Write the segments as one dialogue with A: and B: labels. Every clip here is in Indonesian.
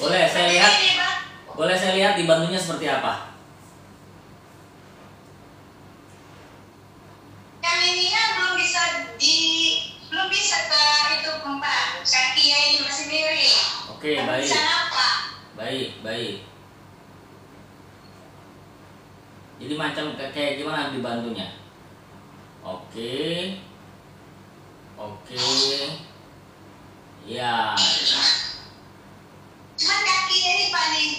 A: Boleh saya lihat? Boleh saya lihat dibantunya seperti apa?
B: Yang ininya belum bisa ke itu Pak. Kakinya ini masih miring.
A: Oke, baik.
B: Bisa apa?
A: Baik. Jadi macam kayak gimana dibantunya? Oke. Ya.
B: Cuman kakinya ini Pak nih.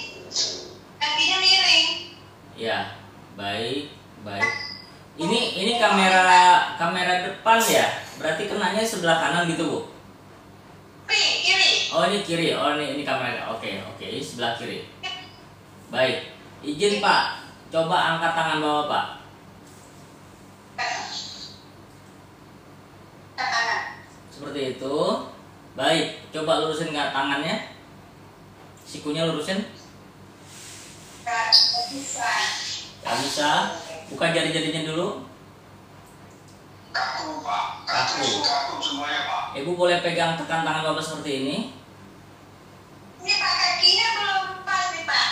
B: Kakinya miring.
A: Ya, baik. Ini kamera depan ya? Berarti kenanya sebelah kanan gitu, Bu?
B: Kiri.
A: Oh, ini kiri. Oh, ini kamera. Oke. Ini sebelah kiri. Baik. Izin, Pak. Coba angkat tangan bawah, Pak. Seperti itu. Baik. Coba lurusin nggak tangannya? Sikunya lurusin. Gak bisa. Buka jari-jarinya dulu.
C: Kaku, Pak. Kaku semuanya, Pak.
A: Ibu boleh pegang tekan tangan Bapak seperti ini.
B: Ini Pak kakinya belum pas nih Pak.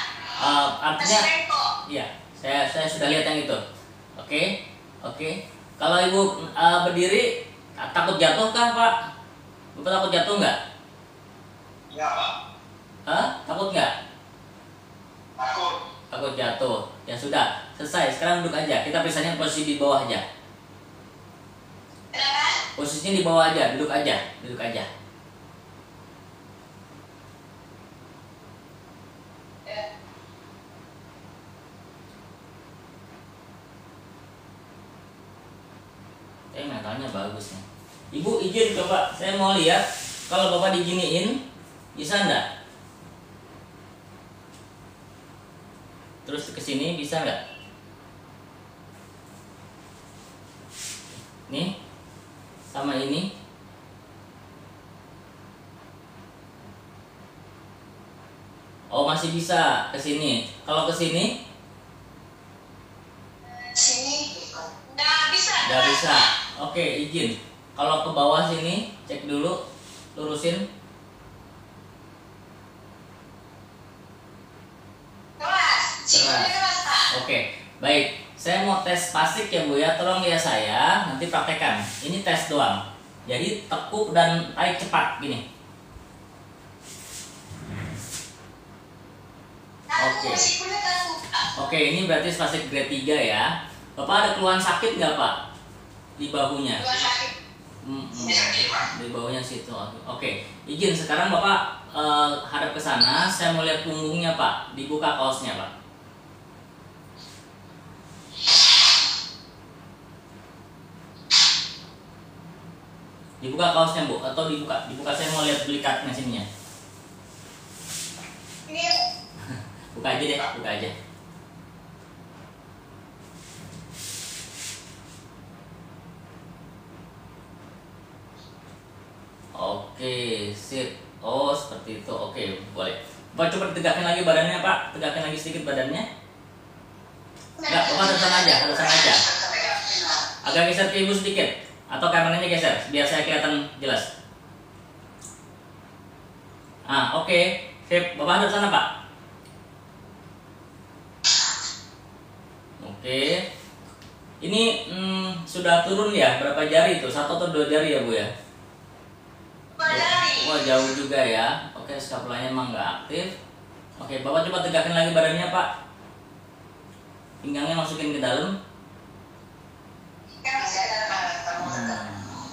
A: Artinya,
B: Masih bengkok.
A: iya. Saya sudah lihat yang itu. Oke. Kalau Ibu berdiri, takut jatuh kah, Pak? Bapak takut jatuh nggak?
C: Iya, Pak.
A: Takut nggak? Takut jatuh. Ya sudah, selesai. Sekarang duduk aja. Kita pisahnya posisi di bawah aja.
B: Kenapa?
A: Posisinya di bawah aja, duduk aja. Mentalnya bagus nih. Ibu izin coba, saya mau lihat kalau Bapak diginiin, bisa nggak? Terus ke sini bisa nggak? Nih, sama ini. Oh, masih bisa ke sini. Kalau ke sini?
B: Sini. Nggak bisa.
A: Nggak bisa. Oke, izin. Kalau ke bawah sini, cek dulu, lurusin.
B: Keras Pak.
A: Oke, baik. Saya mau tes spastik ya Bu ya. Tolong ya saya, nanti praktekkan. Ini tes doang. Jadi tekuk dan tarik cepat gini. Oke, ini berarti spastik grade 3 ya. Bapak ada keluhan sakit nggak Pak? Di bahunya? Di bahunya situ. Oke, izin sekarang Bapak hadap ke sana. Saya mau lihat punggungnya Pak. Dibuka kaosnya Pak. Dibuka kaosnya Bu, atau dibuka saya mau lihat belikatnya sininya. Buka aja deh, buka aja. Oke, sip. Oh, seperti itu. Oke, boleh. Bapak coba tegakkan lagi badannya Pak, tegakkan lagi sedikit badannya. Enggak, Bapak terusan aja. Agak geser ke Ibu sedikit. Atau kameranya geser, biar saya kelihatan jelas. Oke. Sip, Bapak hadap sana Pak. Oke. Ini sudah turun ya, berapa jari itu? 1 atau 2 jari ya Bu ya?
B: 2 jari.
A: Wah, jauh juga ya. Oke, skapulanya emang nggak aktif. Oke, Bapak coba tegakkan lagi badannya Pak. Pinggangnya masukin ke dalam.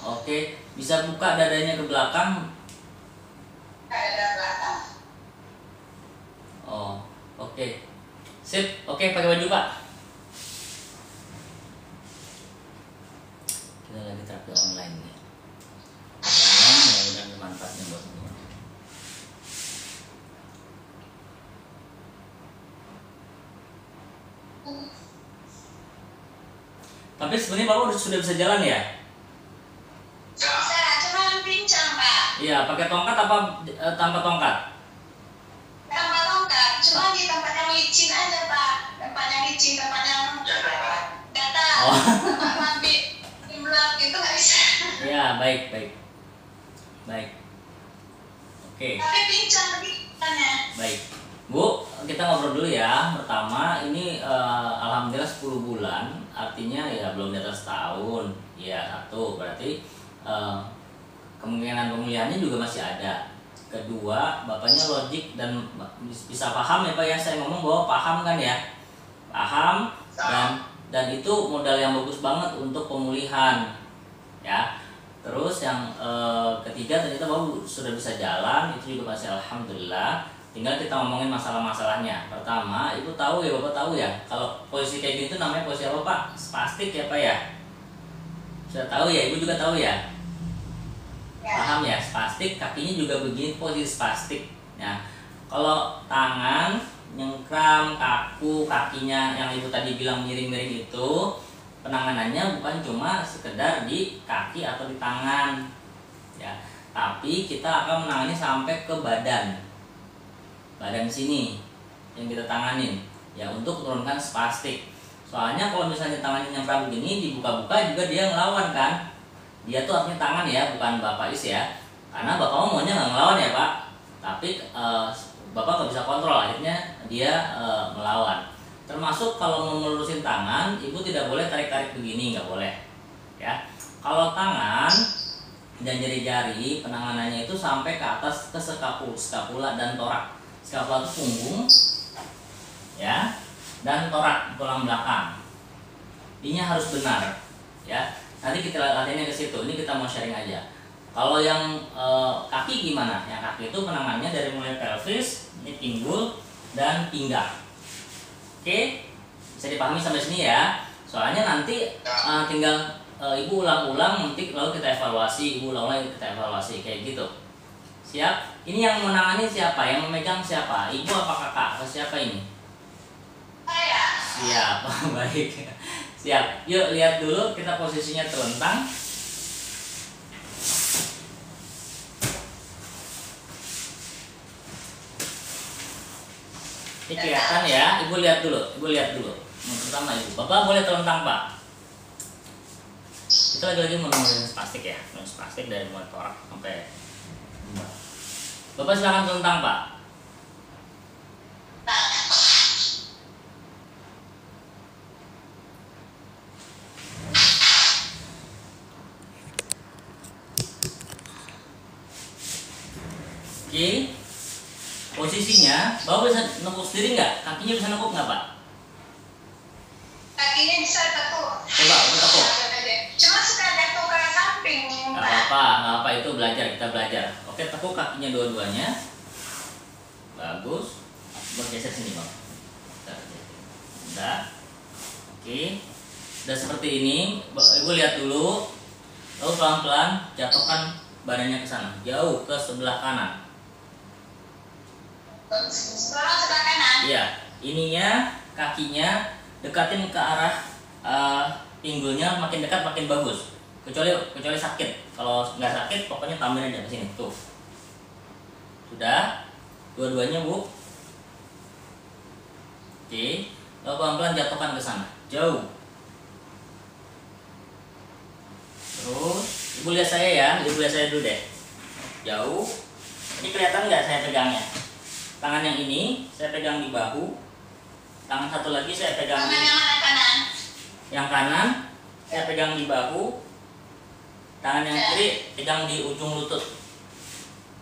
A: Oke, bisa buka dadanya ke belakang. Oh, oke. Sip, oke pakai baju Pak. Kita lagi terapi online nih. Mudah-mudahan bermanfaatnya buat semua. Tapi sebenarnya Bapak sudah bisa jalan ya?
B: Bisa, cuma pincang Pak.
A: Iya, pakai tongkat apa tanpa tongkat?
B: Tanpa tongkat, cuma di tempat yang licin aja Pak. Tempat yang licin, tempat yang datar. Tempat mandi di blok itu nggak bisa.
A: Ya, baik. Oke.
B: Tapi pincang begitu.
A: Baik. dulu ya. Pertama ini alhamdulillah 10 bulan, artinya ya belum di atas tahun. Ya, satu berarti kemungkinan pemulihannya juga masih ada. Kedua, bapaknya logik dan bisa paham ya Pak ya, saya ngomong bahwa paham kan ya. Paham dan itu modal yang bagus banget untuk pemulihan. Ya. Terus yang ketiga ternyata Bapak sudah bisa jalan, itu juga masih alhamdulillah. Tinggal kita ngomongin masalah-masalahnya. Pertama, Ibu tahu ya, Bapak tahu ya, kalau posisi kayak gitu namanya posisi apa Pak? Spastik ya Pak ya? Sudah tahu ya, Ibu juga tahu ya? Paham ya, spastik, kakinya juga begini posisi spastik. Nah, kalau tangan nyengkram, kaku, kakinya yang Ibu tadi bilang miring-miring itu, penanganannya bukan cuma sekedar di kaki atau di tangan ya, tapi kita akan menangani sampai ke badan sini yang kita tanganin ya, untuk menurunkan spastik. Soalnya kalau misalnya tangannya nyempram begini, dibuka-buka juga dia ngelawan kan. Dia tuh artinya tangan ya, bukan Bapak Is ya, karena Bapak maunya nggak ngelawan ya Pak, tapi Bapak nggak bisa kontrol, akhirnya dia melawan. Termasuk kalau mau melurusin tangan, Ibu tidak boleh tarik-tarik begini, nggak boleh ya. Kalau tangan dan jari-jari, penanganannya itu sampai ke atas ke skapula dan torak. Skapula itu punggung ya, dan torak tulang belakang. Ini harus benar ya. Nanti kita latihannya ke situ. Ini kita mau sharing aja. Kalau yang kaki gimana? Yang kaki itu penanganannya dari mulai pelvis, ini pinggul dan pinggang. Oke, bisa dipahami sampai sini ya. Soalnya nanti tinggal Ibu ulang-ulang, nanti lalu kita evaluasi, Ibu ulang-ulang kita evaluasi kayak gitu. Siap? Ini yang menangani siapa? Yang memegang siapa? Ibu apa kakak? Atau siapa ini?
B: Saya.
A: Siap, baik. Siap. Yuk lihat dulu, kita posisinya telentang. Ini kelihatan ya, Ibu lihat dulu, pertama Ibu, Bapak boleh telentang Pak. Kita lagi-lagi menurunin spastik ya, spastik dari mulai torak sampai Bapak silakan telentang Pak. Oke. Posisinya, Bapak bisa nekuk sendiri nggak? Kakinya bisa nekuk nggak Pak?
B: Kakinya bisa tekuk.
A: Coba, tekuk.
B: Cuma suka jatuh ke samping.
A: Nggak apa-apa, itu kita belajar. Oke, tekuk kakinya dua-duanya. Bagus. Bergeser sini Bang. Udah. Oke. Udah seperti ini. Ibu lihat dulu. Lalu pelan-pelan jatuhkan badannya ke sana, jauh ke sebelah kanan.
B: Sebelah kanan.
A: Iya, ininya kakinya dekatin ke arah pinggulnya, makin dekat makin bagus. Kecuali sakit. Kalau nggak sakit, pokoknya tambahin aja ke sini. Tuh. Sudah. Dua-duanya Bu. Oke. Lalu pelan-pelan jatuhkan ke sana, jauh. Terus, Ibu lihat saya ya. Ibu lihat saya dulu deh. Jauh. Ini kelihatan nggak saya pegangnya? Tangan yang ini saya pegang di bahu. Tangan satu lagi saya pegang di
B: yang mana kanan?
A: Yang kanan saya pegang di bahu. Tangan yang kiri pegang di ujung lutut.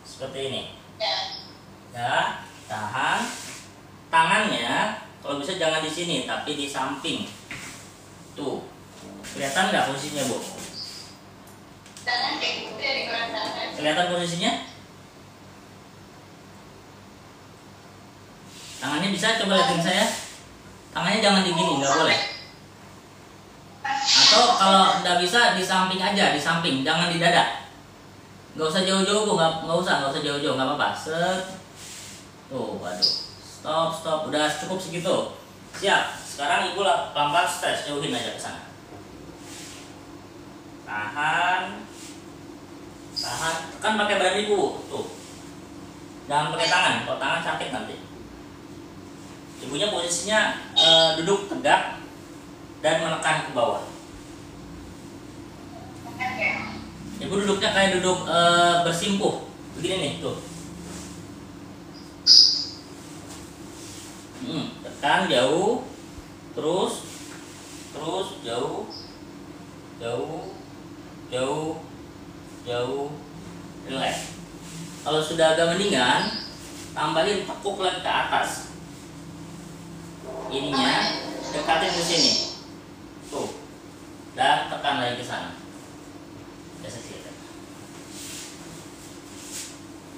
A: Seperti ini. Ya, tahan. Tangannya kalau bisa jangan di sini tapi di samping. Tuh. Kelihatan nggak posisinya, Bu? Kelihatan posisinya? Tangannya bisa coba liatin saya. Tangannya jangan di gini, nggak boleh. Atau kalau nggak bisa di samping aja, di samping, jangan di dada. Nggak usah jauh-jauh Bu, nggak usah jauh-jauh, nggak apa-apa. Set. Tuh, waduh. Stop, udah cukup segitu. Siap. Sekarang Ibu pelan-pelan stres, jauhin aja ke sana. Tahan, tekan pakai badan Ibu, tuh. Jangan pakai tangan, kalau tangan sakit nanti. Ibunya posisinya duduk tegak dan menekan ke bawah. Ibu duduknya kayak duduk bersimpuh, begini nih, tuh. tekan jauh, terus jauh, relax. Kalau sudah agak mendingan, tambahin tekuk lagi ke atas. Ininya dekatin ke sini, tuh, dan tekan lagi ke sana. Biasa sih.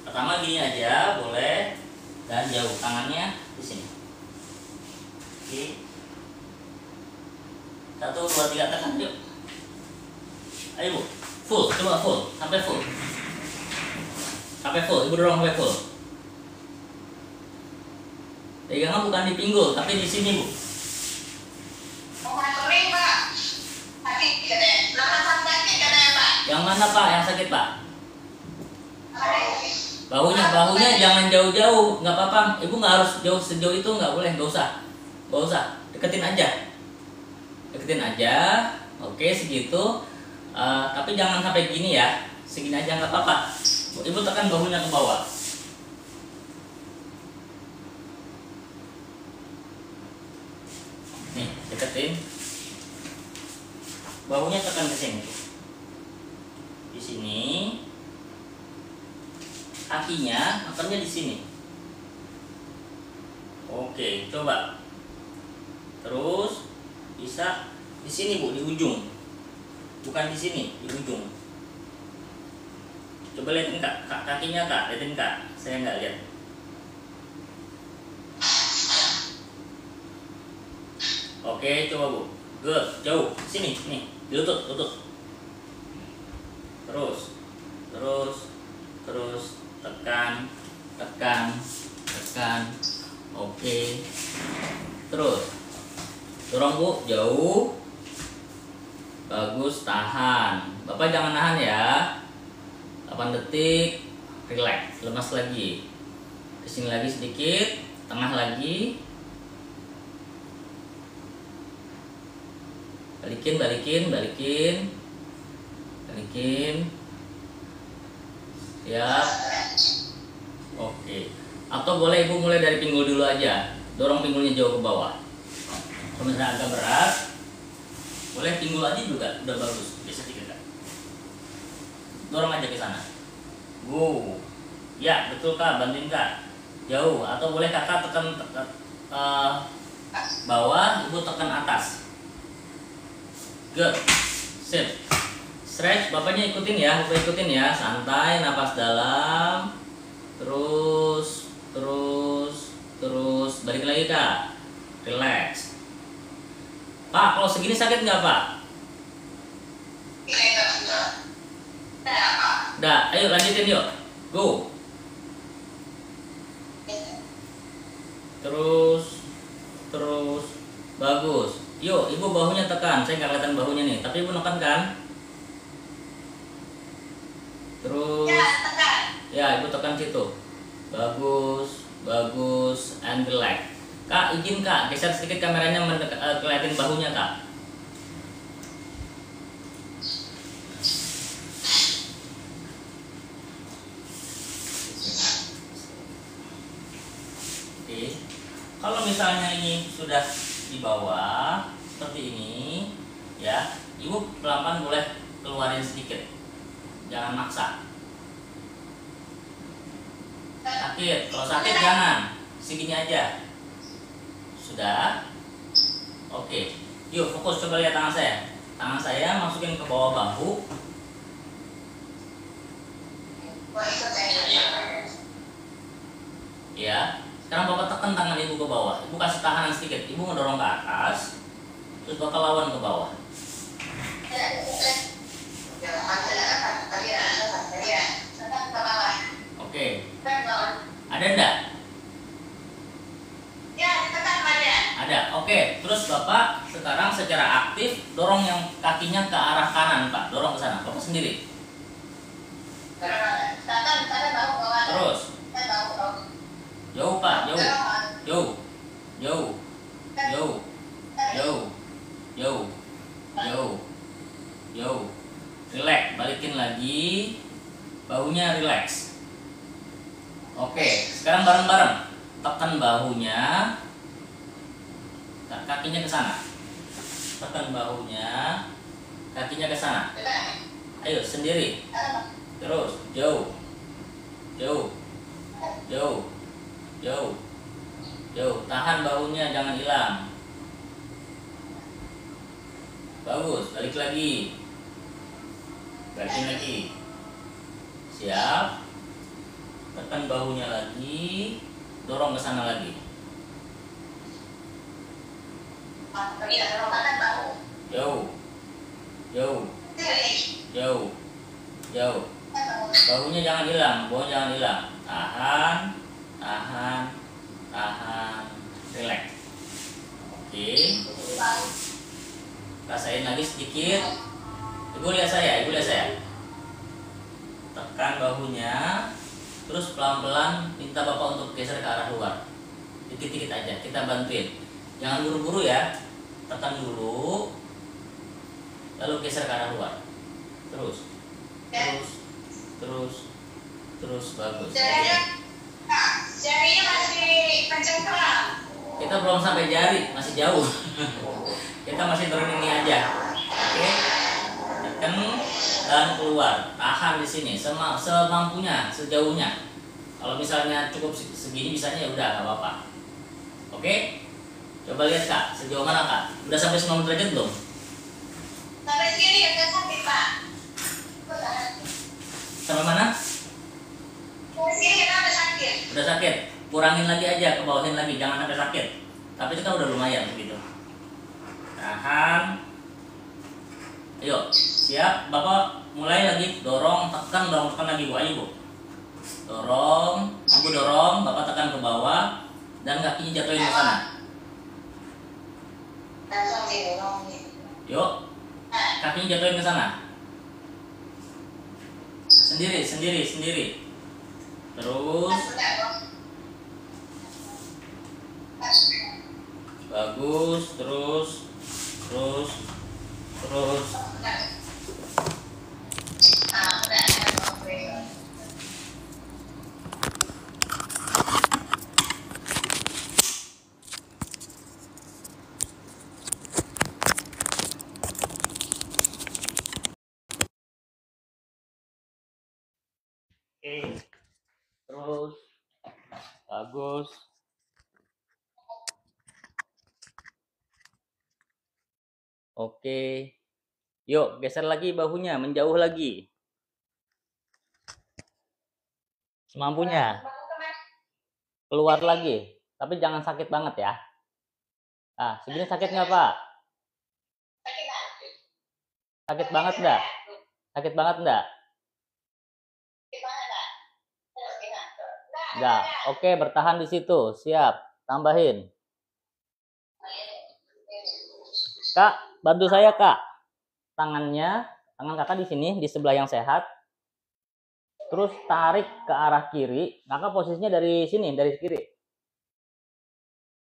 A: Pertama gini aja boleh, dan jauh tangannya di sini. Oke. 1, 2, 3 tekan yuk. Ayo Bu, full, coba full, sampai full. Sampai full, Ibu dorong sampai full. Pegangan bukan di pinggul, tapi di sini Bu.
B: Kering Pak. Sakit katanya. Belakang sakit katanya Pak.
A: Yang mana Pak? Yang sakit Pak? Bahunya jangan jauh-jauh, nggak apa-apa. Ibu nggak harus jauh sejauh itu, nggak boleh, nggak usah. Deketin aja. Oke segitu. Tapi jangan sampai gini ya, segini aja nggak apa-apa. Ibu tekan bahunya ke bawah. Nih, deketin. Bahunya tekan ke sini. Di sini. Kakinya makannya di sini. Oke, coba. Terus bisa di sini Bu, di ujung. Bukan di sini, di ujung. Coba lihatin Kak, kakinya Kak, lihatin Kak. Saya nggak lihat. Oke, coba Bu. Good, jauh. Sini, nih, di lutut. Terus tekan. Oke. Terus dorong Bu, jauh. Bagus, tahan. Bapak jangan nahan ya. 8 detik. Relax, lemas lagi. Kesini lagi sedikit, tengah lagi. Balikin. Siap. Oke. Atau boleh Ibu mulai dari pinggul dulu aja. Dorong pinggulnya jauh ke bawah. Kalau misalnya agak berat, boleh pinggul aja juga, udah bagus. Bisa 3 Kak. Dorong aja ke sana. Go. Ya, betul Kak, bantuin Kak. Jauh. Atau boleh Kakak tekan bawah, Ibu tekan atas. Good. Sip. Stretch, bapaknya ikutin ya, santai, napas dalam, terus, balik lagi Kak, relax. Pak, kalau segini sakit nggak Pak? Udah, ayo lanjutin yuk, go. Terus, bagus. Yuk, Ibu bahunya tekan, saya nggak kelihatan bahunya nih, tapi Ibu nekan kan? Terus ya Ibu tekan situ. Bagus and relax. Kak, izin Kak, geser sedikit kameranya kelihatan bahunya Kak. Oke. Kalau misalnya ini sudah di bawah seperti ini ya, Ibu pelan-pelan boleh keluarin sedikit. Jangan maksa. Sakit, kalau sakit jangan. Segini aja. Sudah. Oke. Yuk fokus, coba lihat tangan saya. Tangan saya masukin ke bawah bahu. Ya. Sekarang Bapak tekan tangan Ibu ke bawah. Ibu kasih tahanan sedikit. Ibu ngedorong ke atas. Terus Bapak lawan ke bawah. Oke. Ada enggak?
B: Ya, tekan aja.
A: Ada. Oke. Terus Bapak sekarang secara aktif dorong yang kakinya ke arah kanan, Pak. Dorong ke sana. Bapak sendiri. Terus. Jauh, Pak. Jauh. Relax. Balikin lagi. Bahunya relax. Oke, sekarang bareng-bareng tekan bahunya, Nah, kakinya ke sana. Tekan bahunya, kakinya ke sana. Ayo sendiri. Terus jauh. Jauh. Jauh. Jauh. Jauh. Tahan bahunya, jangan hilang. Bagus, balik lagi. Balikin lagi. Siap. Tekan bahunya lagi, dorong ke sana lagi. Jauh. Jauh. Jauh. Jauh. Bahunya jangan hilang, bahunya jangan hilang. Tahan, tahan, tahan. Relax. Oke. Rasain lagi sedikit. Ibu lihat saya, ibu lihat saya. Tekan bahunya, terus pelan-pelan minta bapak untuk geser ke arah luar. Dikit-dikit aja, kita bantuin. Jangan buru-buru ya. Tekan dulu, lalu geser ke arah luar. Terus, terus, terus, terus, bagus.
B: Jarinya masih mencengkeram.
A: Kita belum sampai jari, masih jauh. Kita masih turun ini aja. Oke, tekan dan keluar. Tahan di sini, semampunya, sejauhnya. Kalau misalnya cukup segini, bisanya ya udah, nggak apa-apa. Oke, coba lihat Kak, sejauh mana Kak? Udah sampai 90 derajat belum?
B: Sampai sini ya sakit Pak.
A: Sampai mana?
B: Sampai sini kenapa sakit?
A: Udah sakit, kurangin lagi aja, ke bawahin lagi, jangan sampai sakit. Tapi itu kan udah lumayan begitu. Tahan. Ayo, siap. Bapak mulai lagi, dorong, tekan lagi Bu. Ayo Bu. Dorong, Ibu dorong, Bapak tekan ke bawah dan kakinya jatuhin ke sana. Yuk, kakinya jatuhin ke sana. Sendiri, sendiri, sendiri. Terus. Bagus, terus, terus, terus. Oke, terus, bagus. Oke, yuk geser lagi bahunya, menjauh lagi. Semampunya. Keluar lagi, tapi jangan sakit banget ya. Ah, segini sakit nggak Pak? Sakit banget enggak? Sakit banget enggak? Enggak. Oke, bertahan di situ. Siap. Tambahin. Kak, bantu saya Kak. Tangan kakak di sini, di sebelah yang sehat. Terus tarik ke arah kiri. Kakak posisinya dari sini, dari kiri.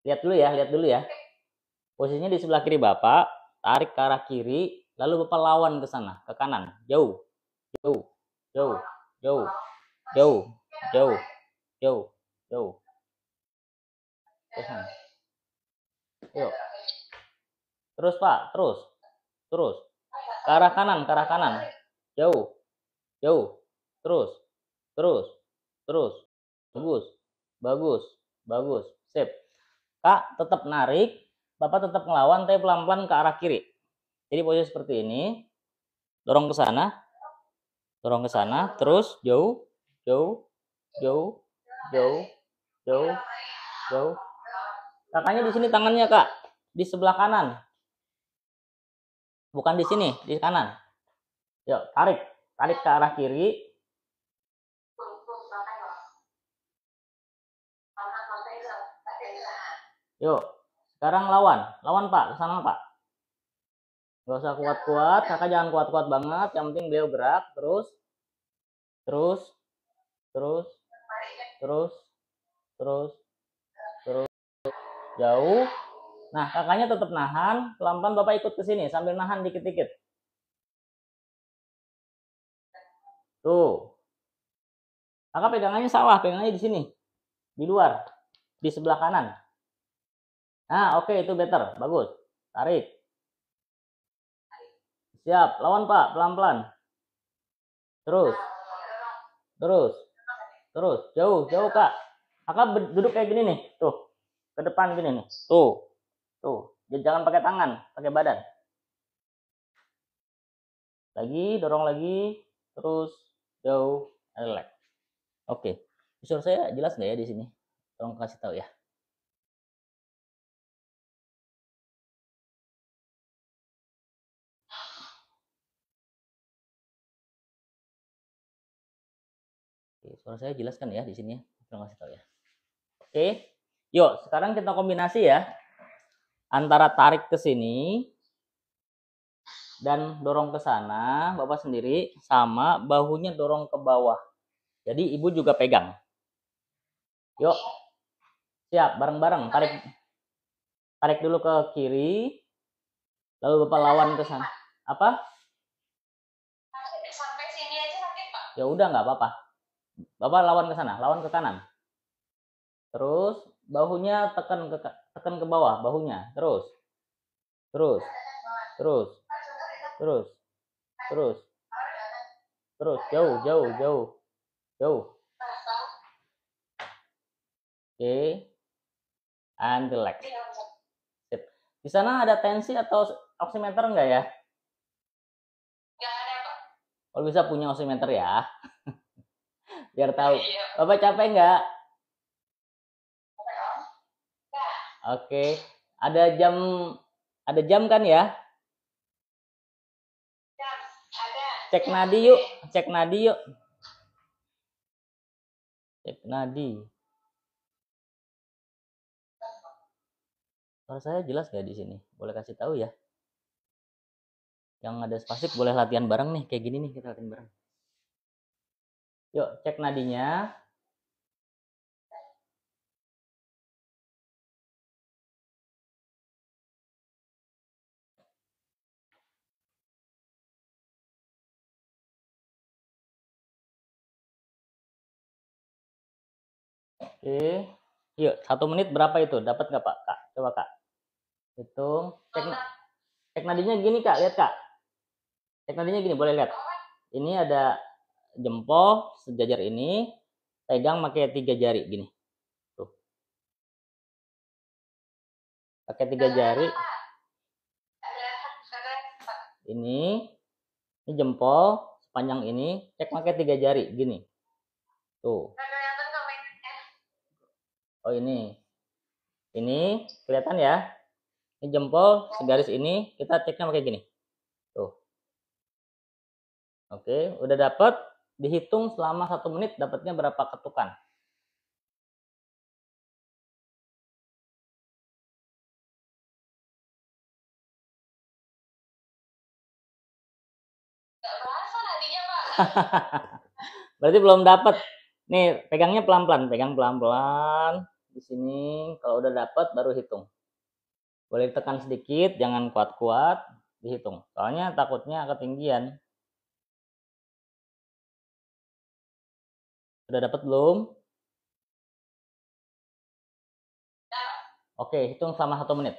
A: Lihat dulu ya. Posisinya di sebelah kiri Bapak. Tarik ke arah kiri. Lalu Bapak lawan ke sana, ke kanan. Jauh. Jauh. Jauh. Jauh. Jauh. Jauh. Jauh. Jauh. Ke sana. Yuk. Terus Pak, terus. Terus. Ke arah kanan, ke arah kanan. Jauh. Jauh. Terus. Terus. Terus. Bagus. Bagus. Bagus. Sip. Kak, tetap narik. Bapak tetap ngelawan, tapi pelan-pelan ke arah kiri. Jadi posisi seperti ini. Dorong ke sana. Dorong ke sana. Terus jauh. Jauh. Jauh. Jauh. Jauh. Jauh. Kakaknya di sini tangannya Kak. Di sebelah kanan. Bukan di sini, di kanan. Yuk, tarik. Tarik ke arah kiri. Yuk, sekarang lawan. Lawan Pak, ke sana Pak. Gak usah kuat-kuat, kakak jangan kuat-kuat banget. Yang penting beliau gerak, terus. Terus. Terus. Terus. Terus. Terus. Jauh. Nah, kakaknya tetap nahan. Pelan-pelan Bapak ikut ke sini sambil nahan dikit-dikit. Tuh. Kakak pegangannya salah, pegangannya di sini. Di luar. Di sebelah kanan. Nah, oke, itu better. Bagus. Tarik. Siap. Lawan, Pak. Pelan-pelan. Terus. Terus. Terus. Jauh, jauh, Kak. Kakak duduk kayak gini nih. Tuh. Ke depan gini nih. Tuh. Tuh. Jangan pakai tangan, pakai badan. Lagi, dorong lagi. Terus. Jauh. Relax. Oke. Visual saya jelas nggak ya di sini? Tolong kasih tahu ya. Oke, suara saya jelas kan ya di sini? Tolong kasih tahu ya. Oke. Yuk, sekarang kita kombinasi ya. Antara tarik ke sini dan dorong ke sana, Bapak sendiri, sama bahunya dorong ke bawah. Jadi Ibu juga pegang. Yuk. Siap, bareng-bareng. Tarik dulu ke kiri. Lalu Bapak lawan ke sana. Apa?
B: Sampai sini aja sakit, Pak.
A: Ya udah, nggak apa-apa. Bapak lawan ke sana, lawan ke kanan. Terus bahunya tekan ke bawah, bahunya. Terus. Terus. Terus. Terus. Terus. Terus. Jauh, jauh, jauh. Jauh. Oke. And relax. Sip. Di sana ada tensi atau oximeter enggak ya?
B: Nggak ada, Pak.
A: Kalau bisa punya oximeter ya. Biar tahu. Bapak capek enggak? Oke. Ada jam kan ya?
B: Ada.
A: Cek nadi yuk. Cek nadi yuk. Cek nadi. Kalau saya jelas nggak di sini? Boleh kasih tahu ya. Yang ada spastik boleh latihan bareng nih, kayak gini nih kita latihan bareng. Yuk, cek nadinya. Oke. Yuk, 1 menit berapa itu? Dapat nggak Pak? Kak, coba Kak. Hitung. Cek nadinya gini Kak, lihat Kak. Cek nadinya gini, boleh lihat. Ini ada jempol sejajar ini, pegang pakai 3 jari gini. Tuh. Pakai 3 jari. Ini jempol sepanjang ini, cek pakai 3 jari gini. Tuh. Oh ini kelihatan ya? Ini jempol segaris ini, kita ceknya pakai gini. Tuh. Oke, udah dapat. Dihitung selama 1 menit dapatnya berapa ketukan.
B: Nggak berasa nadinya, Pak.
A: Berarti belum dapat. Nih, pegangnya pelan-pelan, pegang pelan-pelan. Di sini kalau udah dapat baru hitung. Boleh ditekan sedikit, jangan kuat-kuat, dihitung. Soalnya takutnya ketinggian. Udah dapat belum? Oke, hitung selama 1 menit.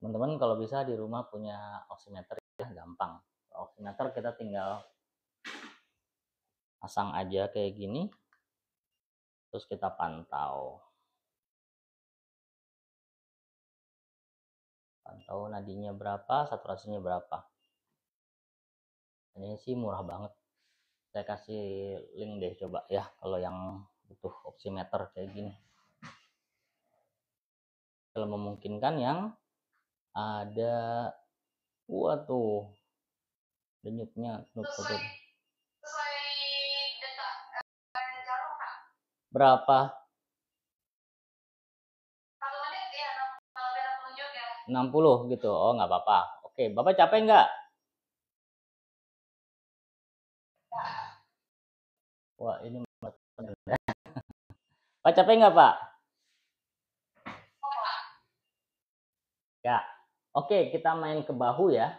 A: Teman-teman kalau bisa di rumah punya oximeter ya, gampang. Oximeter kita tinggal pasang aja kayak gini, terus kita pantau nadinya berapa, saturasinya berapa. Ini sih murah banget, saya kasih link deh coba ya kalau yang butuh oximeter kayak gini. Kalau memungkinkan yang ada tuh denyutnya
B: Sesuai jarum, Pak.
A: berapa?
B: 1 menit ya, 60 juga.
A: 60 gitu. Oh nggak apa-apa. Oke. Oke, Bapak capek nggak? Wah, ini Pak capek nggak, Pak? Ya. Oke, kita main ke bahu ya.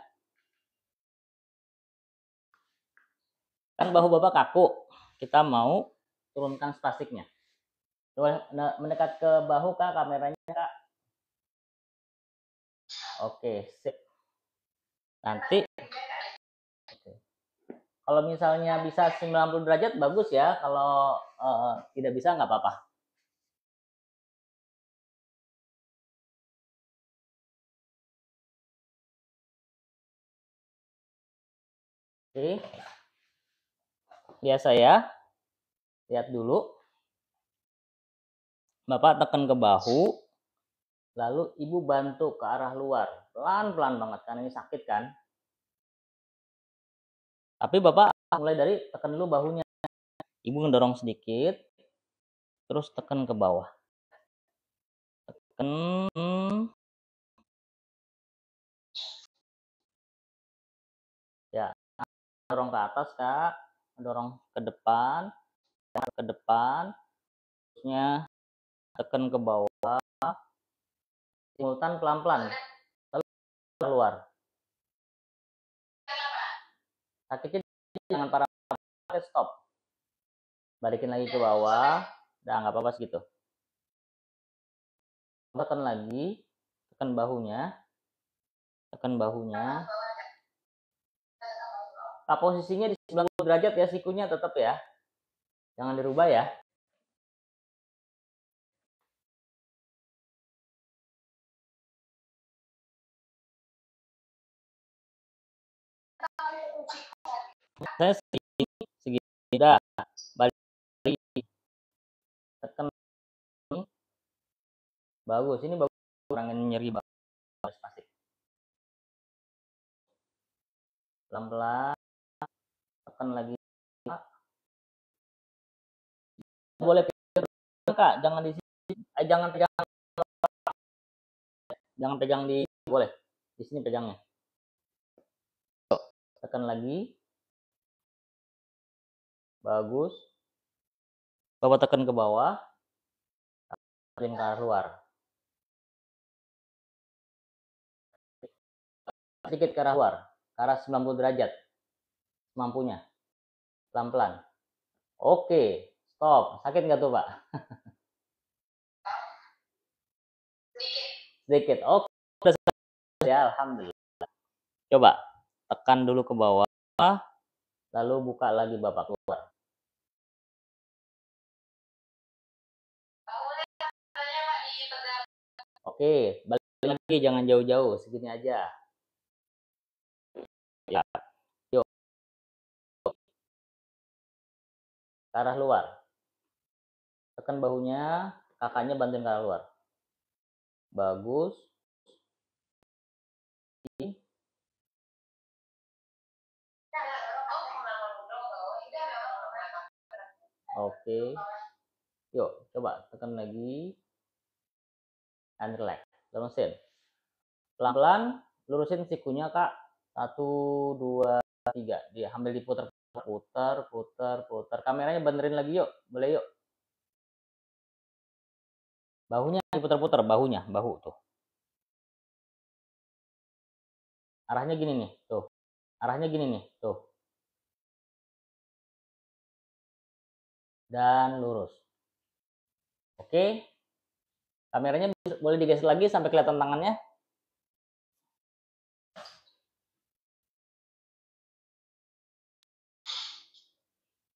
A: Kan bahu Bapak kaku. Kita mau turunkan spastiknya. Coba mendekat ke bahu, Kak, kameranya, Kak. Oke, sip. Nanti kalau misalnya bisa 90 derajat bagus ya. Kalau tidak bisa nggak apa-apa. Oke. Biasa ya. Lihat dulu. Bapak tekan ke bahu. Lalu Ibu bantu ke arah luar. Pelan-pelan banget karena ini sakit kan. Tapi Bapak mulai dari tekan dulu bahunya. Ibu ngedorong sedikit. Terus tekan ke bawah. Tekan. Ya, dorong ke atas, Kak. Dorong ke depan. Ke depan. Terusnya tekan ke bawah. Simultan pelan-pelan. Lalu keluar. Sakitnya jangan parah. Stop. Balikin lagi ke bawah. Udah nggak apa-apa segitu. Tekan lagi. Tekan bahunya. Tekan bahunya. Nah, posisinya di 90 derajat ya, sikunya tetap ya. Jangan dirubah ya. Saya segini udah balik tekan ini. Bagus, ini bagus, kurangin nyeri bagus pasti. Pelan-pelan tekan lagi. Boleh Kak, jangan di sini, jangan pegang di, boleh di sini pegangnya. Tekan lagi. Bagus. Bapak tekan ke bawah. Tekan ke arah luar. Sedikit ke arah luar. Ke arah 90 derajat. Semampunya. Pelan-pelan. Oke. Stop. Sakit nggak tuh, Pak? Sedikit. Oke. Udah selesai ya. Alhamdulillah. Coba. Tekan dulu ke bawah. Lalu buka lagi Bapak keluar. Oke, balik lagi, jangan jauh-jauh, segini aja. Ya, yuk. Ke arah luar. Tekan bahunya, kakaknya bantuin ke arah luar. Bagus. Oke. Yuk, coba tekan lagi. And relax. Lurusin. Pelan-pelan, lurusin sikunya, Kak. 1, 2, 3. Dia ambil diputar, putar. Kameranya benerin lagi yuk. Boleh yuk. Bahunya diputar-putar, bahu tuh. Arahnya gini nih, tuh. Arahnya gini nih, tuh. Dan lurus. Oke. Kameranya boleh digeser lagi sampai kelihatan tangannya.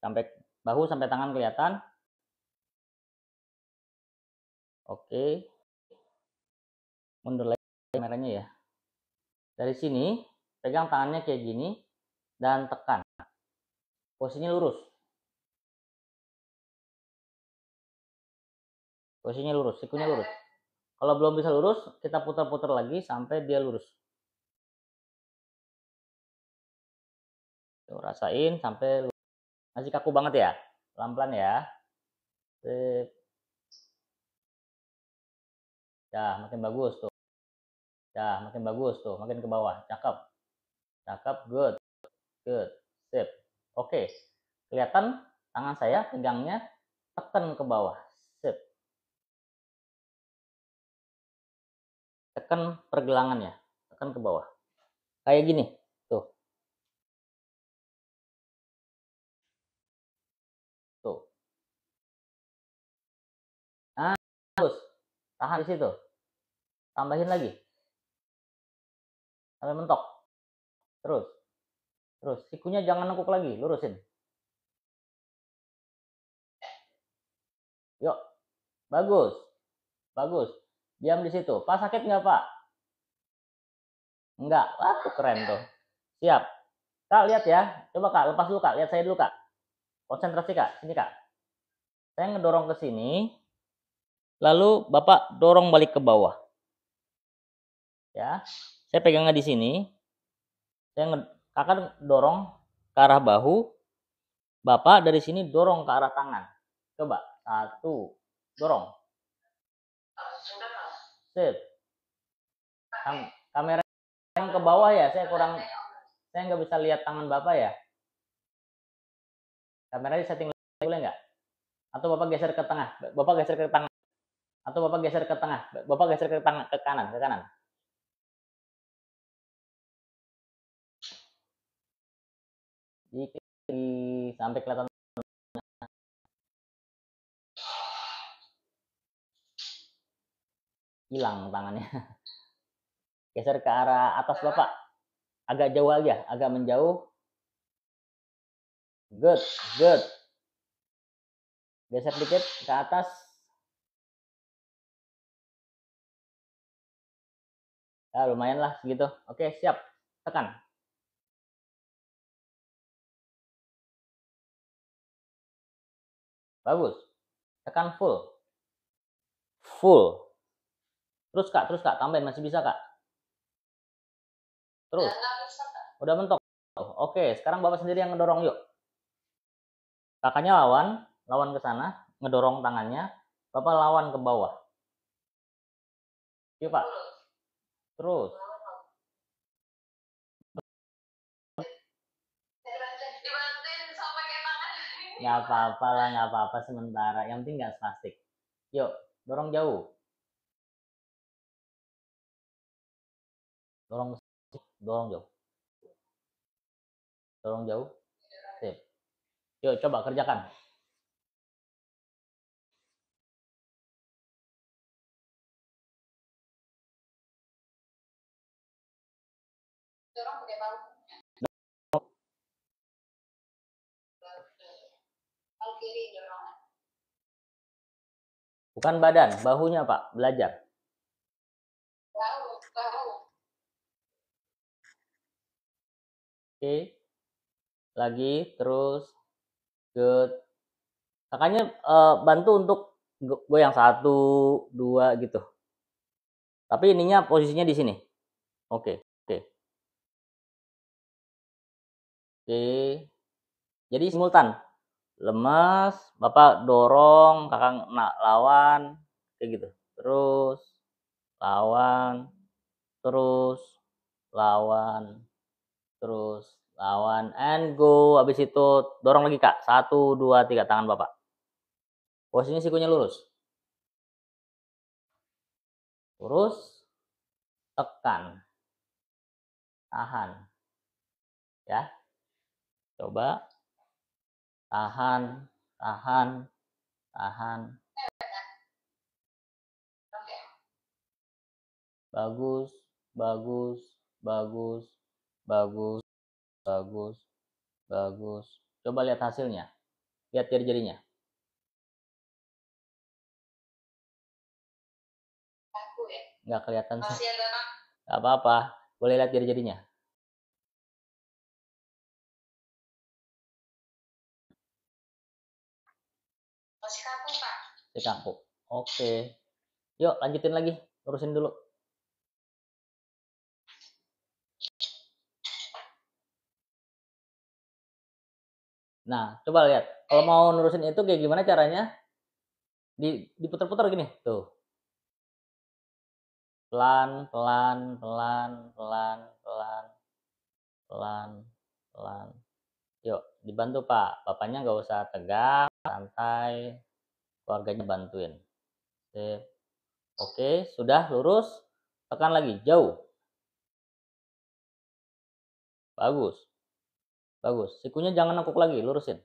A: Sampai bahu sampai tangan kelihatan. Oke. Mundur lagi kameranya ya. Dari sini pegang tangannya kayak gini dan tekan. Posisinya lurus. Posisinya lurus, sikunya lurus. Kalau belum bisa lurus, kita putar-putar lagi sampai dia lurus. Tuh, rasain sampai lurus. Masih kaku banget ya. Pelan-pelan ya. Sip. Ya, makin bagus tuh. Ya, makin bagus tuh, makin ke bawah. Cakep. Cakep, good. Good. Sip. Oke. Kelihatan tangan saya pegangnya tekan ke bawah. Sip. Tekan pergelangannya. Tekan ke bawah. Kayak gini. Tuh. Tuh. Nah, bagus. Tahan di situ. Tambahin lagi. Sampai mentok. Terus. Terus. Sikunya jangan nengkuk lagi. Lurusin. Yuk. Bagus. Bagus. Diam di situ. Pak, sakit nggak, Pak? Enggak. Wah, tuh keren tuh. Siap. Kak, lihat ya. Coba, Kak. Lepas dulu, Kak. Lihat saya dulu, Kak. Konsentrasi, Kak. Sini, Kak. Saya ngedorong ke sini. Lalu Bapak dorong balik ke bawah. Ya. Saya pegangnya di sini. Kakak dorong ke arah bahu. Bapak dari sini dorong ke arah tangan. Coba. 1. Dorong. Sip. Kamera yang ke bawah ya. Saya nggak bisa lihat tangan Bapak ya. Kamera di setting boleh nggak? Atau Bapak geser ke tengah? Bapak geser ke tengah. Atau Bapak geser ke tengah? Bapak geser ke tengah, ke kanan. Sampai kelihatan hilang tangannya. Geser ke arah atas Bapak. Agak jauh aja, agak menjauh. Good. Geser dikit ke atas. Ya, lumayan lah segitu. Oke, siap. Tekan. Bagus. Tekan full. Terus Kak, tambahin, masih bisa Kak. Terus. Udah mentok. Oke, sekarang Bapak sendiri yang ngedorong yuk. Kakaknya lawan ke sana, ngedorong tangannya. Bapak lawan ke bawah. Yuk Pak. Terus. Nggak apa-apa lah, nggak apa-apa sementara. Yang penting nggak spastik. Yuk, dorong jauh. Dorong jauh. Dorong jauh. Sip. Yuk, coba kerjakan.
B: Dorong pakai bahu. Bahu kiri dorong.
A: Bukan badan, bahunya Pak. Belajar.
B: Bahu.
A: Oke. Lagi, terus. Good. Kakaknya bantu untuk goyang 1, 2 gitu. Tapi ininya posisinya di sini. Oke. Jadi simultan. Lemas, Bapak dorong, kakak lawan, kayak gitu. Terus lawan, terus lawan, and go. Habis itu dorong lagi Kak. 1, 2, 3 tangan Bapak. Posisinya sikunya lurus. Lurus, tekan, tahan. Ya. Coba. Tahan. Bagus. Coba lihat hasilnya. Lihat jari-jarinya. Nggak kelihatan sih. Nggak apa-apa. Boleh lihat jari-jarinya.
B: Masih kaku, Pak.
A: Masih kaku. Oke. Yuk, lanjutin lagi. Urusin dulu. Nah, coba lihat. Kalau mau nurusin itu kayak gimana caranya? Diputar-putar gini. Tuh. Pelan, pelan, pelan, pelan, pelan, pelan, pelan. Yuk, dibantu Pak. Bapaknya nggak usah tegang, santai. Keluarganya bantuin. Sip. Oke, sudah lurus. Tekan lagi, jauh. Bagus. Bagus. Sikunya jangan nekuk lagi, lurusin.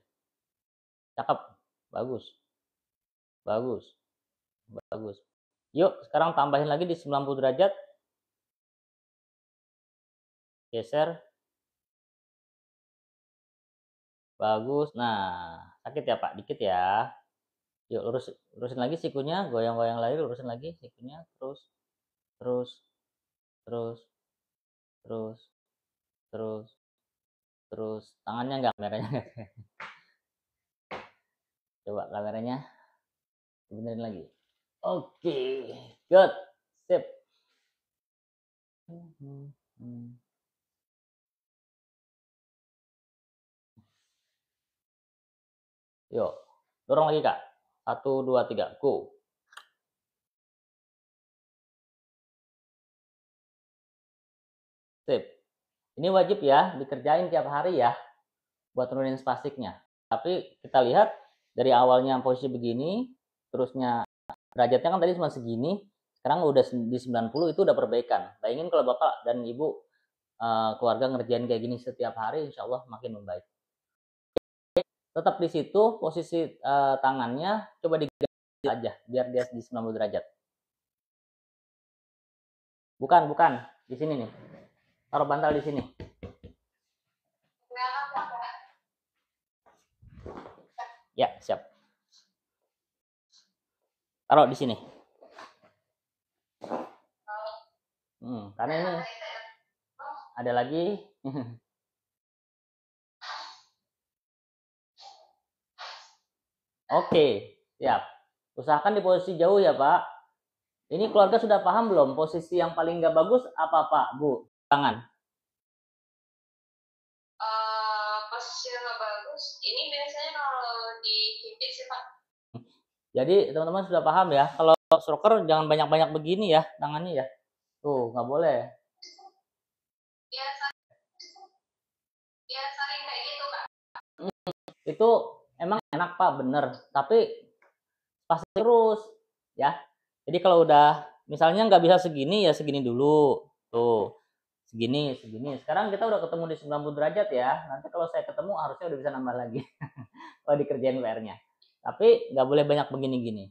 A: Cakep. Bagus. Bagus. Bagus. Yuk, sekarang tambahin lagi di 90 derajat. Geser. Bagus. Nah, sakit ya Pak, dikit ya. Yuk, lurusin lagi sikunya, goyang-goyang lagi, lurusin lagi sikunya, terus, terus, terus, terus, terus, terus. Tangannya nggak, kameranya. Coba kameranya benerin lagi. Oke, good, sip. Yuk, dorong lagi Kak. 1, 2, 3, go. Sip. Ini wajib ya, dikerjain tiap hari ya, buat turunin spastiknya. Tapi kita lihat dari awalnya posisi begini, terusnya derajatnya kan tadi cuma segini, sekarang udah di 90, itu udah perbaikan. Bayangin kalau Bapak dan Ibu keluarga ngerjain kayak gini setiap hari, insya Allah makin membaik. Tetap di situ, posisi tangannya coba diganti aja, biar dia di 90 derajat. Bukan, di sini nih. Taruh bantal di sini. Ya, siap. Taruh di sini. Karena ini ada lagi. Oke, siap. Usahakan di posisi jauh ya Pak. Ini keluarga sudah paham belum? Posisi yang paling nggak bagus apa Pak, Bu? Tangan.
B: Posisi yang nggak bagus. Ini biasanya kalau dikipit sih Pak.
A: Jadi teman-teman sudah paham ya. Kalau stroker jangan banyak-banyak begini ya tangannya ya. Tuh, nggak boleh.
B: Ya sering kayak gitu Kak.
A: Itu emang enak Pak, bener. Tapi pasti terus ya. Jadi kalau udah misalnya nggak bisa segini ya segini dulu. Tuh, segini. Sekarang kita udah ketemu di 90 derajat ya. Nanti kalau saya ketemu harusnya udah bisa nambah lagi. Kalau dikerjain PR-nya. Tapi nggak boleh banyak begini-gini.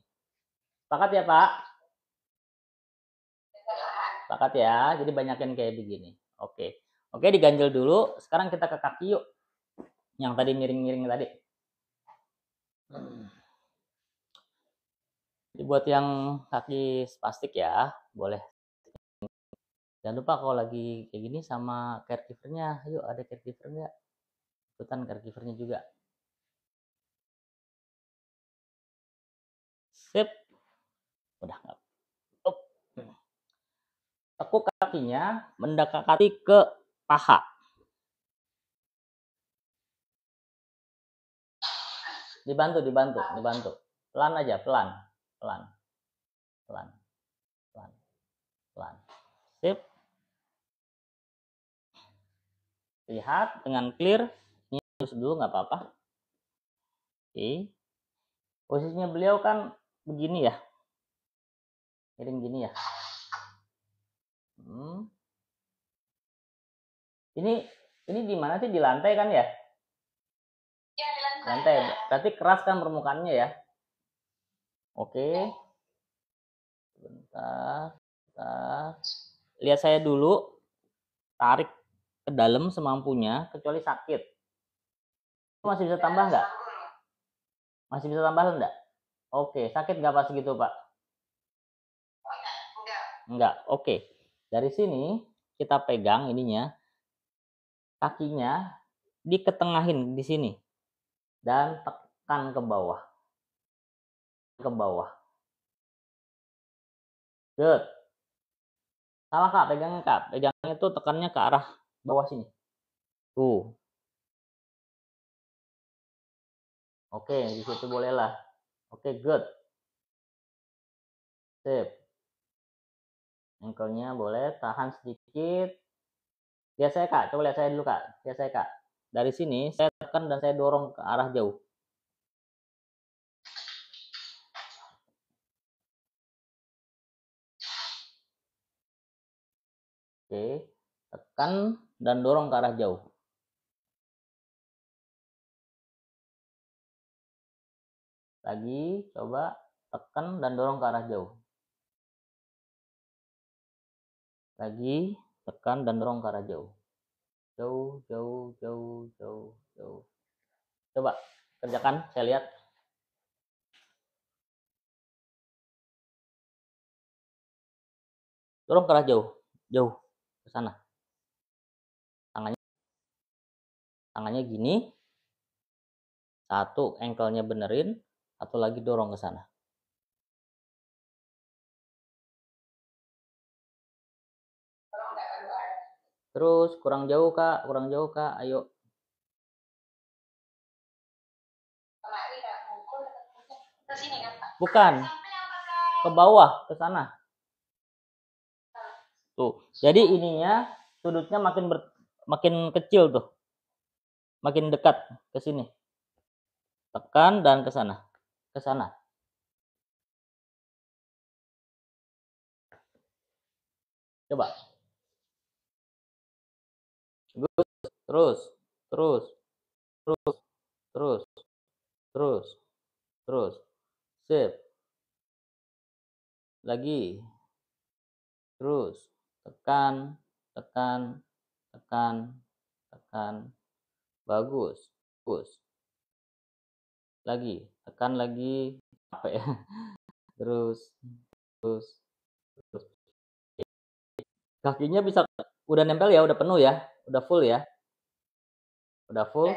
A: Sepakat ya Pak? Sepakat ya. Jadi banyakin kayak begini. Oke. Oke, diganjel dulu. Sekarang kita ke kaki yuk. Yang tadi miring-miring tadi. Jadi buat yang kaki spastik ya, boleh. Jangan lupa kalau lagi kayak gini sama caregivernya. Ayo, ada caregiver nggak? Ikutan caregivernya juga. Sip. Udah nggak? Tekuk kakinya mendekati ke paha. Dibantu. Pelan aja, pelan. Sip. Lihat dengan clear. Ini dulu nggak apa-apa. Oke. Posisinya beliau kan begini ya. Miring gini ya. Ini di mana sih? Di lantai kan ya?
B: Ya, di
A: lantai. Berarti keras kan permukaannya ya? Oke. Bentar. Lihat saya dulu. Tarik ke dalam semampunya, kecuali sakit. Masih bisa tambah nggak? Masih bisa tambah enggak? Oke, sakit nggak pas gitu Pak? Enggak. Oke. Dari sini kita pegang ininya, kakinya diketengahin di sini dan tekan ke bawah. Good. Salah Kak, pegangnya Kak. Pegangnya tuh tekannya ke arah bawah sini. Tuh. Oke, di situ bolehlah. Oke, good. Sip. Ankle-nya boleh tahan sedikit. Lihat saya Kak, coba lihat saya dulu Kak. Lihat saya Kak. Dari sini saya tekan dan saya dorong ke arah jauh. Oke, tekan dan dorong ke arah jauh. Lagi, coba tekan dan dorong ke arah jauh. Lagi, tekan dan dorong ke arah jauh. Jauh, jauh, jauh, jauh, jauh. Coba kerjakan, saya lihat. Dorong ke arah jauh, jauh ke sana. Tangannya gini. Satu, ankle-nya benerin. Satu lagi dorong ke sana. Terus kurang jauh Kak, ayo. Bukan, ke bawah, ke sana. Tuh, jadi ininya sudutnya makin kecil tuh, makin dekat ke sini. Tekan dan ke sana, ke sana. Coba. Terus, terus, terus, terus, terus, terus. Sip. Lagi. Terus. Tekan, tekan, tekan, tekan. Bagus, bagus. Lagi, tekan lagi. Apa ya? Terus, terus, terus. Kakinya bisa udah nempel ya, udah penuh ya, udah full ya. Udah full.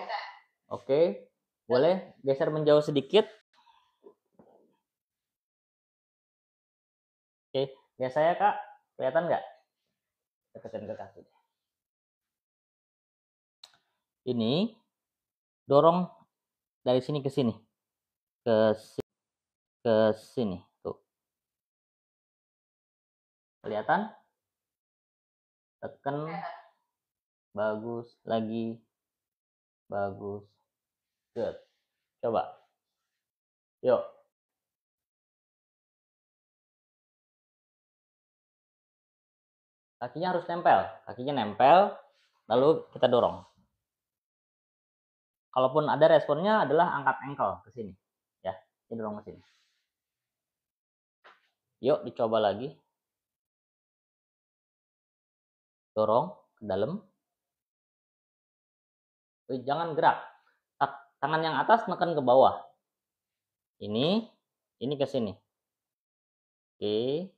A: Oke. Boleh geser menjauh sedikit. Oke, lihat saya Kak, kelihatan nggak? Deketin ke kaki. Ini dorong dari sini ke sini, ke sini, tuh. Kelihatan? Tekan. Bagus, lagi. Bagus. Good. Coba. Yuk. Kakinya harus nempel. Kakinya nempel, lalu kita dorong. Kalaupun ada responnya adalah angkat ankle ke sini. Ya, ini dorong ke sini. Yuk, dicoba lagi. Dorong ke dalam. Jangan gerak. Tangan yang atas tekan ke bawah. Ini ke sini. Oke.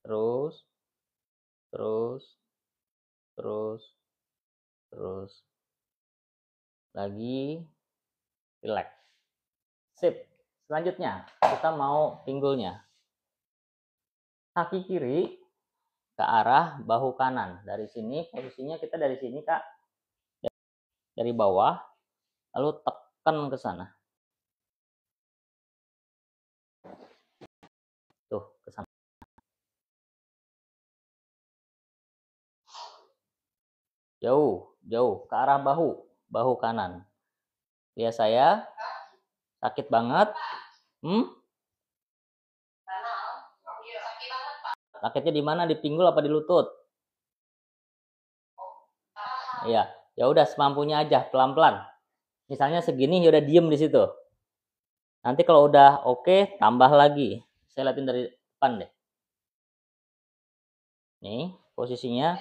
A: Terus, terus, terus, terus. Lagi. Relax. Sip. Selanjutnya, kita mau pinggulnya. Kaki kiri ke arah bahu kanan. Dari sini, posisinya kita dari sini, Kak. Dari bawah, lalu tekan ke sana. Tuh, ke sana. Jauh, jauh. Ke arah bahu kanan. Lihat saya. Sakit banget. Sakitnya di mana? Di pinggul apa di lutut? Iya, ya udah semampunya aja, pelan-pelan. Misalnya segini, ya udah diem di situ. Nanti kalau udah oke, tambah lagi. Saya liatin dari depan deh. Nih, posisinya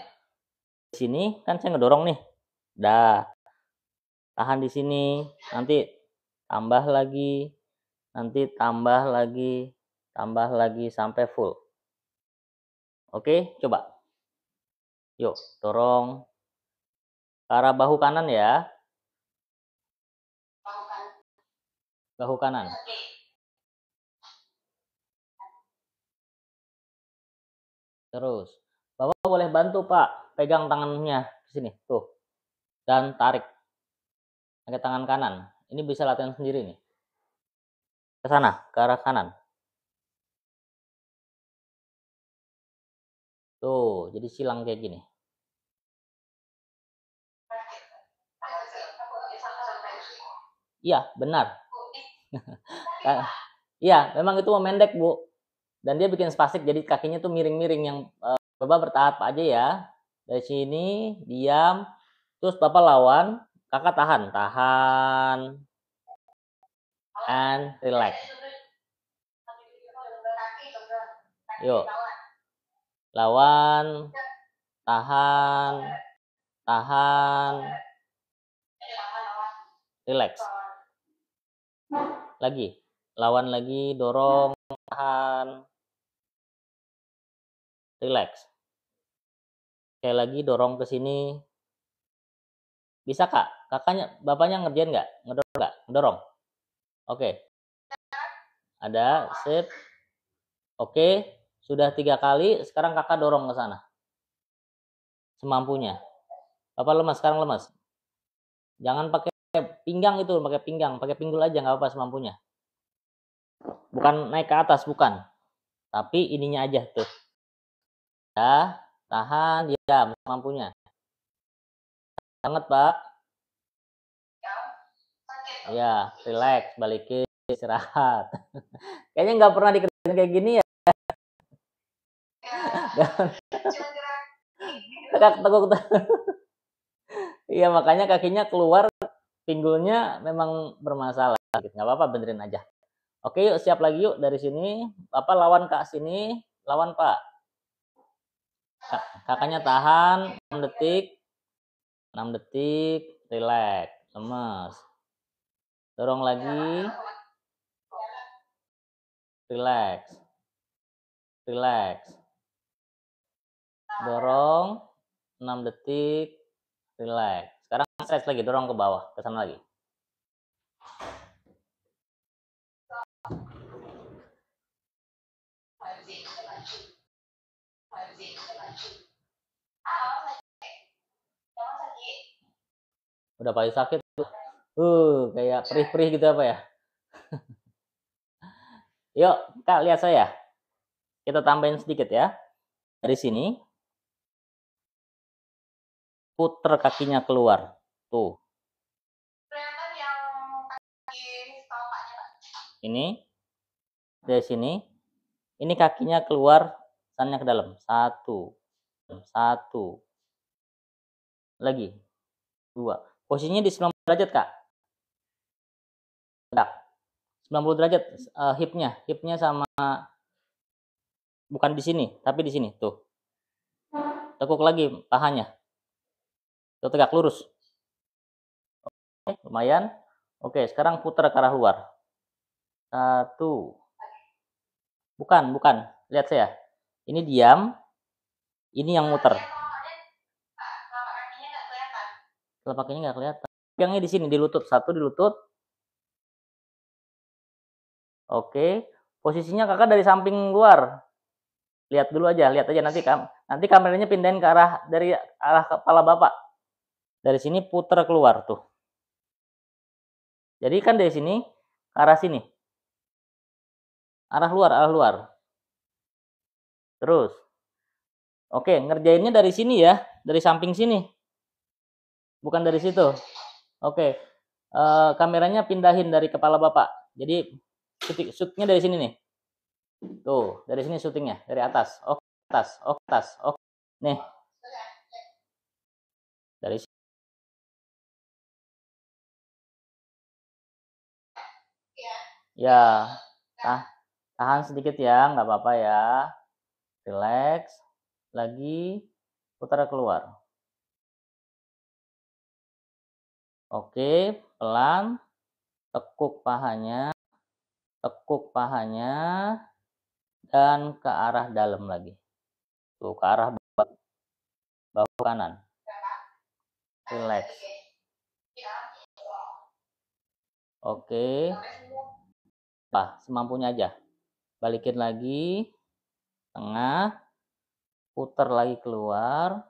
A: di sini kan saya ngedorong nih. Dah. Tahan di sini, nanti tambah lagi, nanti tambah lagi sampai full. Oke, coba. Yuk, dorong ke arah bahu kanan ya. Bahu kanan. Terus, Bapak boleh bantu Pak, pegang tangannya di sini, tuh. Dan tarik. Pakai tangan kanan. Ini bisa latihan sendiri nih. Ke sana, ke arah kanan. Tuh, jadi silang kayak gini. Iya, benar. Iya, memang itu memendek, Bu. Dan dia bikin spastik, jadi kakinya tuh miring-miring. Yang Bapak bertahap aja ya. Dari sini, diam. Terus Bapak lawan, Kakak tahan. Tahan. And relax. Yuk. Lawan. Tahan. Tahan. Relax. Lagi. Lawan lagi, dorong, tahan. Relax. Sekali lagi dorong ke sini. Bisa Kak? Bapaknya ngerjain nggak? Ngedorong nggak? Ngedorong. Oke. Ada, sip. Oke. Sudah 3 kali, sekarang Kakak dorong ke sana. Semampunya. Bapak lemas, sekarang lemas. Jangan pakai pinggang itu, pakai pinggul aja nggak apa-apa semampunya. Bukan naik ke atas, bukan. Tapi ininya aja tuh. Ya, tahan, diam, semampunya. Banget, Pak. Ya, relax, balikin, istirahat. Kayaknya nggak pernah dikerjain kayak gini ya. Tegak-teguk. Iya, makanya kakinya keluar, pinggulnya memang bermasalah. Nggak apa-apa, benerin aja. Oke, yuk siap lagi yuk dari sini. Bapak lawan Kak sini, lawan Pak. Kakaknya tahan 6 detik. 6 detik, relax, lemes. Dorong lagi. Relax. Relax. Dorong 6 detik, relax. Sekarang stretch lagi, dorong ke bawah, ke sana lagi. Udah paling sakit tuh. Kayak perih-perih gitu apa ya. Yuk, Kak, lihat saya. Kita tambahin sedikit ya. Dari sini. Puter kakinya keluar. Tuh. Ini. Dari sini. Ini kakinya keluar, sannya ke dalam. 1. 1. Lagi. 2. Posisinya di 90 derajat, Kak. Tegak. 90 derajat hipnya sama, bukan di sini, tapi di sini tuh. Tekuk lagi pahanya. Tuh, tegak lurus. Oke, lumayan. Oke, sekarang putar ke arah luar. 1. Bukan. Lihat saya. Ini diam. Ini yang muter. Telapak kakinya nggak kelihatan. Pegangnya di sini, di lutut. 1 di lutut. Oke. Posisinya Kakak dari samping luar. Lihat dulu aja, nanti kameranya pindahin ke arah dari arah kepala Bapak. Dari sini putar keluar tuh. Jadi kan dari sini ke arah sini. Arah luar. Terus. Oke, ngerjainnya dari sini ya, dari samping sini. Bukan dari situ. Oke. Kameranya pindahin dari kepala Bapak. Jadi shootnya dari sini nih. Tuh, dari sini syutingnya, dari atas. Atas. Nih. Dari sini. Ya. Tahan sedikit ya, nggak apa-apa ya. Relax. Lagi putar keluar. Oke, pelan. Tekuk pahanya dan ke arah dalam lagi. Tuh, ke arah bahu kanan. Relax. Oke. Semampunya aja. Balikin lagi. Tengah. Putar lagi keluar.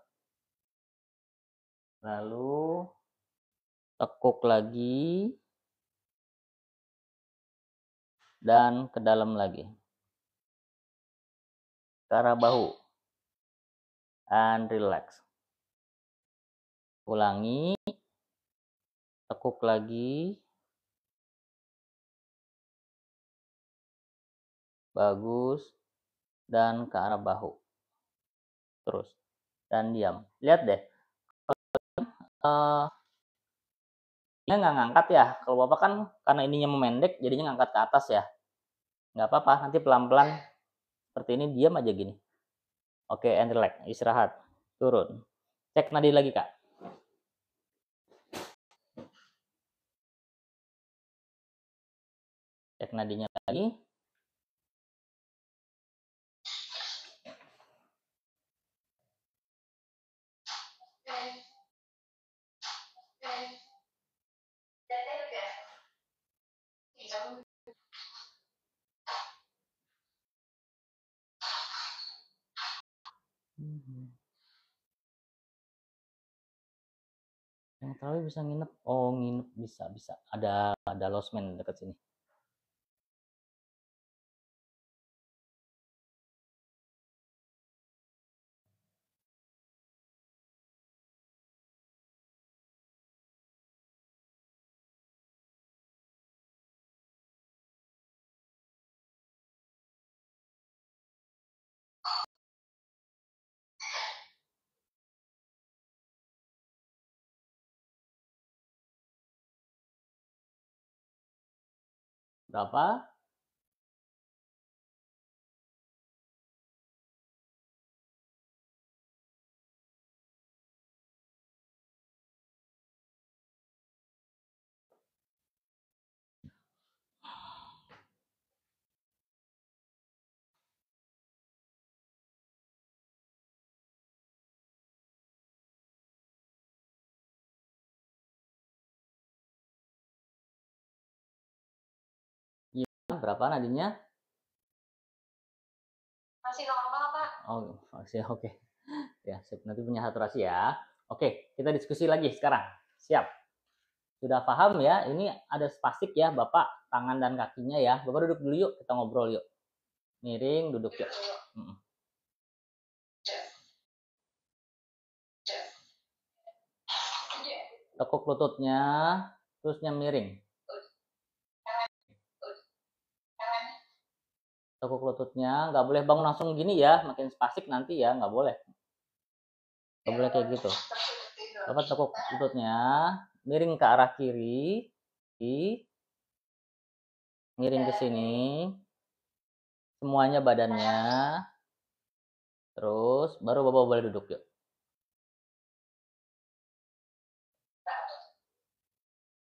A: Lalu tekuk lagi. Dan ke dalam lagi. Ke arah bahu. and relax. Ulangi, tekuk lagi. Bagus. Dan ke arah bahu. Terus. Dan diam. Lihat deh. Dia nggak ngangkat ya. Kalau Bapak kan karena ininya memendek, jadinya ngangkat ke atas ya. Nggak apa-apa. Nanti pelan-pelan seperti ini, diam aja gini. Oke, and relax. Istirahat. Turun. Cek nadi lagi, Kak. Cek nadinya lagi. Yang terlalu bisa nginep. Oh, nginep bisa. Ada losmen dekat sini. Berapa? Iya, berapa nadinya?
B: Masih normal, Pak.
A: Oh, masih oke. Ya, nanti punya saturasi ya. Oke, kita diskusi lagi sekarang. Siap. Sudah paham ya? Ini ada spastik ya, Bapak, tangan dan kakinya ya. Bapak duduk dulu yuk, kita ngobrol yuk. Miring, duduk yuk. Tekuk lututnya, terusnya miring. Tekuk lututnya, nggak boleh bangun langsung gini ya, makin spastik nanti ya, nggak boleh. Nggak boleh kayak gitu. Bapak tekuk lututnya, miring ke arah kiri, miring ke sini, semuanya badannya, terus baru Bapak boleh duduk yuk.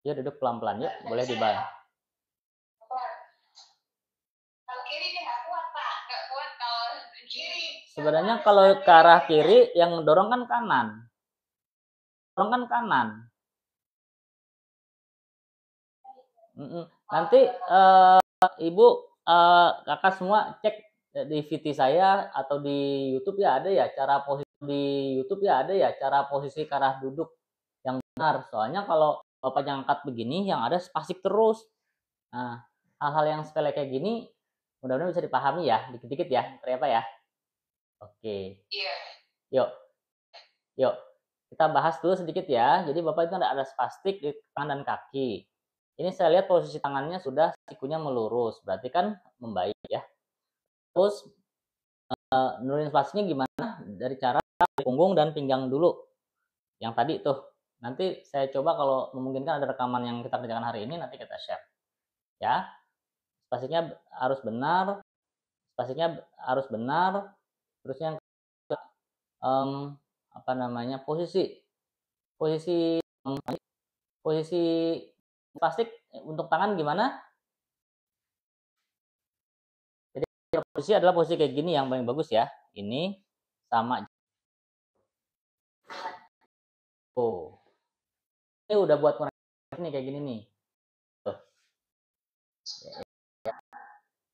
A: Ya duduk pelan-pelan yuk, boleh dibantu.
B: Kalau kiri dia nggak kuat, Pak. Nggak kuat kalau kiri.
A: Sebenarnya kalau ke arah kiri, yang mendorong kan kanan. Nanti Ibu, kakak semua cek di VT saya atau di YouTube ya ada ya cara posisi ke arah duduk yang benar. Soalnya kalau Bapak angkat begini, yang ada spastik terus. Nah, hal-hal yang sepele kayak gini, mudah-mudahan bisa dipahami ya, dikit-dikit ya, ternyata ya. Oke.
B: Iya.
A: Yuk, kita bahas dulu sedikit ya. Jadi Bapak itu ada spastik di tangan dan kaki. Ini saya lihat posisi tangannya sudah sikunya melurus, berarti kan membaik ya. Terus nurunin spastiknya gimana? Dari cara punggung dan pinggang dulu. Yang tadi tuh. Nanti saya coba kalau memungkinkan ada rekaman yang kita kerjakan hari ini, nanti kita share. Ya. Spastiknya harus benar. Terus yang posisi plastik untuk tangan gimana? Jadi posisi adalah posisi kayak gini yang paling bagus ya. Ini sama. Oh, ini udah buat ini kayak gini nih. Tuh.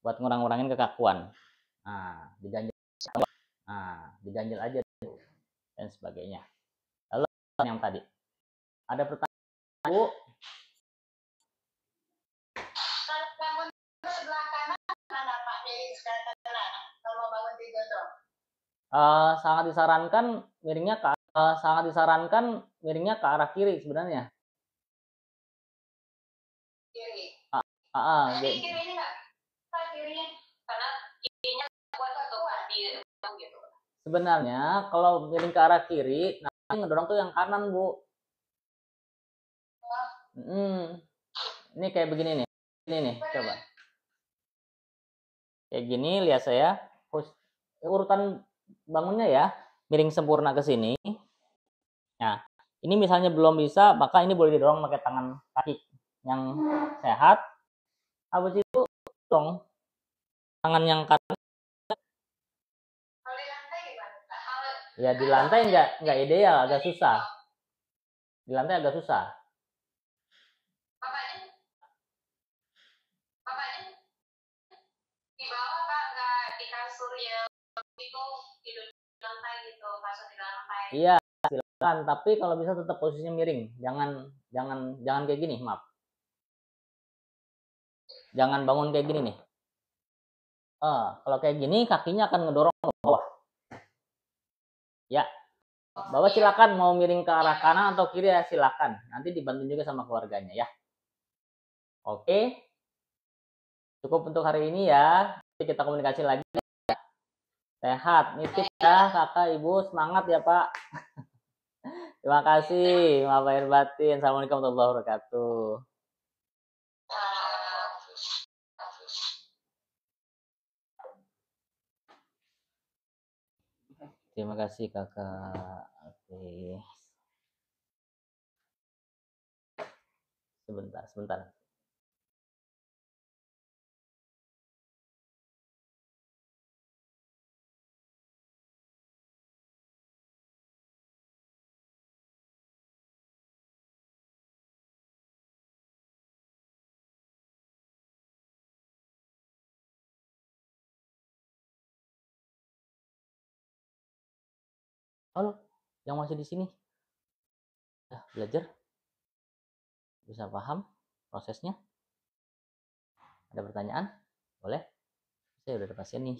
A: Buat ngurang-ngurangin kekakuan. Nah, diganjel aja dan sebagainya. Lalu yang tadi ada pertanyaan Bu?
B: Bangun sebelah kanan mana Pak? Jadi sebelah kanan. Kalau bangun tidur tuh.
A: sangat disarankan miringnya ke arah kiri sebenarnya.
B: Kiri.
A: Jadi
B: kirinya nggak? Kirinya karena kirinya kuat atau di gitu.
A: Sebenarnya kalau miring ke arah kiri, nanti ngedorong tuh yang kanan, Bu. Ini kayak begini nih. Ini nih, coba. Kayak gini, lihat saya. Urutan bangunnya ya, miring sempurna ke sini. Nah, ini misalnya belum bisa, maka ini boleh didorong pakai tangan kaki yang sehat. Habis itu dong tangan yang kanan.
B: Kalau di lantai gimana?
A: Ya di lantai nggak ideal, agak susah. Di lantai agak susah.
B: Bapaknya di bawah Pak, nggak di kasur ya itu tidur di lantai gitu, kasur di lantai.
A: Iya, silakan. Tapi kalau bisa tetap posisinya miring. Jangan kayak gini, maaf. Jangan bangun kayak gini nih. Kalau kayak gini kakinya akan ngedorong ke bawah. Ya, Bapak silakan mau miring ke arah kanan atau kiri ya silakan. Nanti dibantu juga sama keluarganya ya. Oke. Cukup untuk hari ini ya. Nanti kita komunikasi lagi. Sehat, nitip ya kakak, ibu, semangat ya Pak. Terima kasih, maaf lahir batin. Assalamualaikum warahmatullahi wabarakatuh. Terima kasih kakak. Oke. Sebentar. Halo, yang masih di sini. Ya, belajar. Bisa paham prosesnya? Ada pertanyaan? Boleh? Saya udah ada pasien nih.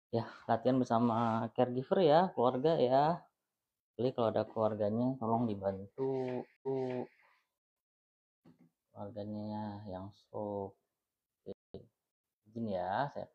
A: Ya, latihan bersama caregiver ya, keluarga ya. Jadi kalau ada keluarganya tolong dibantu keluarganya yang stroke. Izin ya, saya